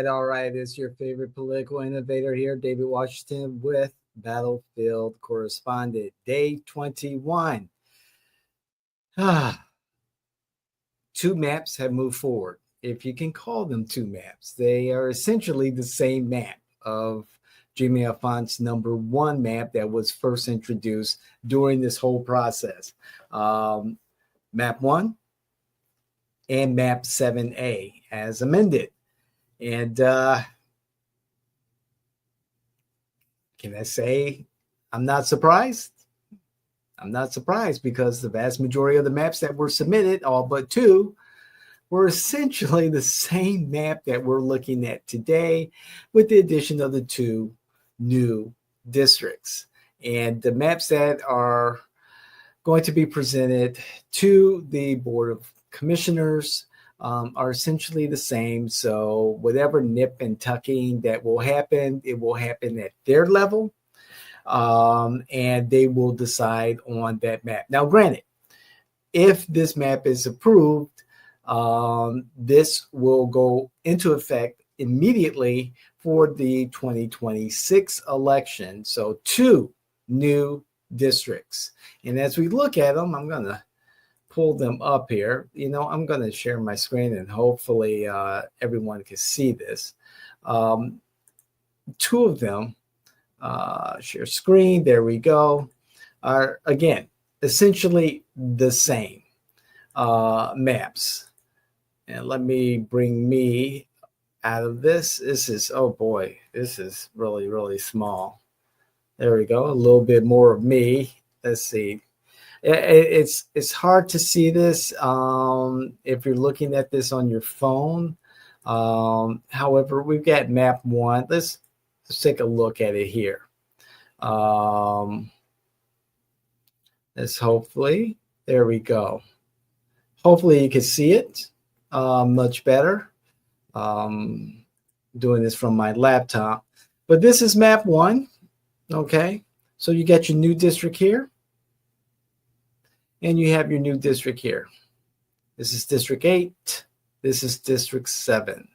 all right. It's your favorite political innovator here, David Washington, with Battlefield Correspondent, Day 21. Two maps have moved forward, if you can call them two maps. They are essentially the same map of Jimmy Alphonse's #1 map that was first introduced during this whole process. Map 1 and Map 7A as amended. And can I say I'm not surprised? I'm not surprised because the vast majority of the maps that were submitted, all but two, were essentially the same map that we're looking at today, with the addition of the two new districts. And the maps that are going to be presented to the Board of Commissioners are essentially the same. So whatever nip and tucking that will happen, it will happen at their level. And they will decide on that map. Now, granted, if this map is approved, this will go into effect immediately for the 2026 election. So two new districts. And as we look at them, I'm going to pull them up here. I'm going to share my screen and hopefully everyone can see this. Two of them, share screen, there we go, are again essentially the same maps. And let me bring me out of this. This is, oh boy, this is really, really small. There we go, a little bit more of me. Let's see. It's hard to see this if you're looking at this on your phone. However, we've got map 1. Let's take a look at it here. Let's hopefully, there we go. Hopefully you can see it much better. Doing this from my laptop. But this is map 1. Okay. So you got your new district here. And you have your new district here. This is District 8. This is District 7.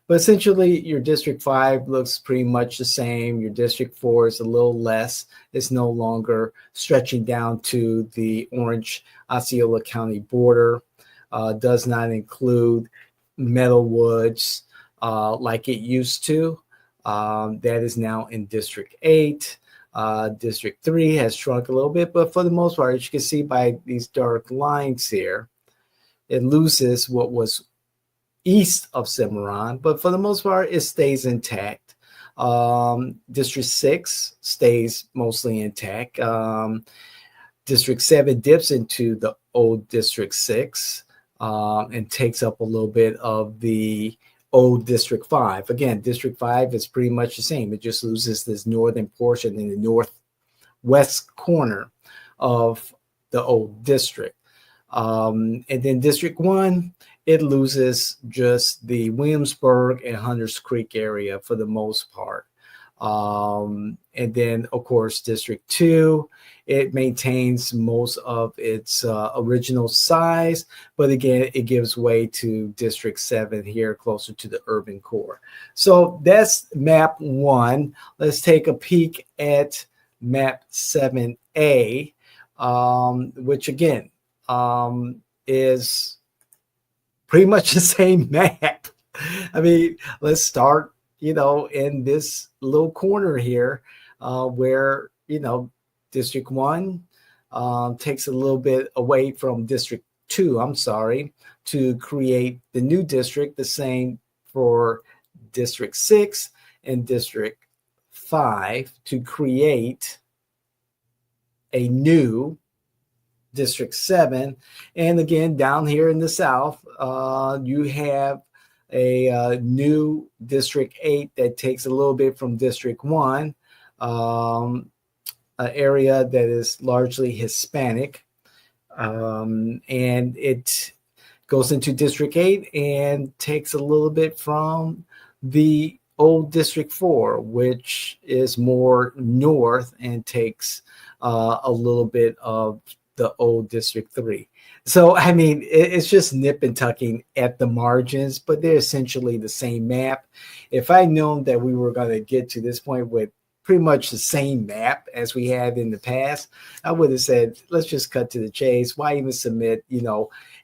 But essentially, your District 5 looks pretty much the same. Your District 4 is a little less. It's no longer stretching down to the Orange Osceola County border. Does not include Meadow Woods like it used to. That is now in District 8. District 3 has shrunk a little bit, but for the most part, as you can see by these dark lines here, it loses what was east of Cimarron, but for the most part, it stays intact. District 6 stays mostly intact. District 7 dips into the old District 6 and takes up a little bit of the old District 5. Again, District 5 is pretty much the same. It just loses this northern portion in the northwest corner of the old district. And then District 1, it loses just the Williamsburg and Hunters Creek area for the most part. And then, of course, District 2, it maintains most of its original size, but again, it gives way to District 7 here, closer to the urban core. So that's map 1. Let's take a peek at map 7A, which again is pretty much the same map. I mean, let's start in this little corner here where, District 1 takes a little bit away from District 2, to create the new district. The same for District 6 and District 5 to create a new District 7. And again, down here in the south, you have a new District 8 that takes a little bit from District 1, an area that is largely Hispanic. And it goes into District 8 and takes a little bit from the old District 4, which is more north and takes a little bit of the old District 3. So, I mean, it's just nip and tucking at the margins, but they're essentially the same map. If I'd known that we were going to get to this point with pretty much the same map as we had in the past, I would have said, let's just cut to the chase. Why even submit,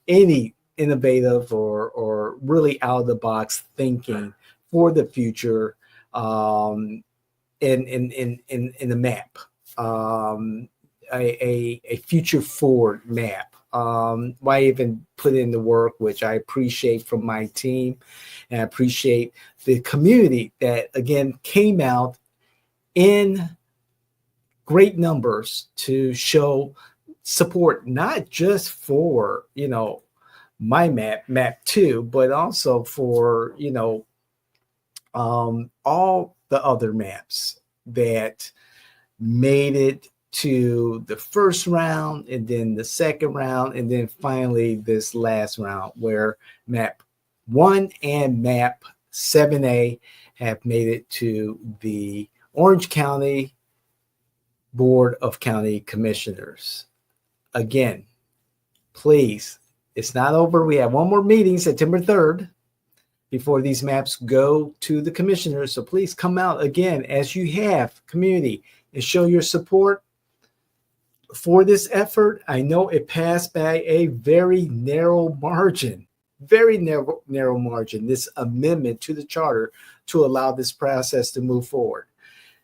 any innovative or really out of the box thinking for the future in the map, a future forward map. Why even put in the work, which I appreciate from my team, and I appreciate the community that again came out in great numbers to show support, not just for my map 2, but also for all the other maps that made it to the first round, and then the second round, and then finally this last round where map 1 and map 7A have made it to the Orange County Board of County Commissioners. Again, please, it's not over. We have one more meeting, September 3rd, before these maps go to the commissioners. So please come out again, as you have, community, and show your support for this effort. I know it passed by a very narrow margin, this amendment to the charter to allow this process to move forward.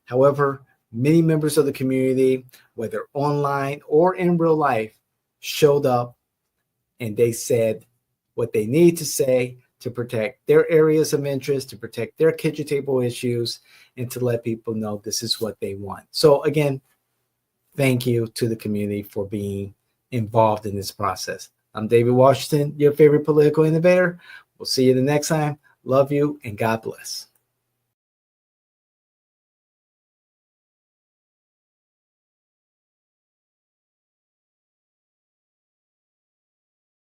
However, many members of the community, whether online or in real life, showed up and they said what they need to say to protect their areas of interest, to protect their kitchen table issues, and to let people know this is what they want. So again, thank you to the community for being involved in this process. I'm David Washington, your favorite political innovator. We'll see you the next time. Love you and God bless.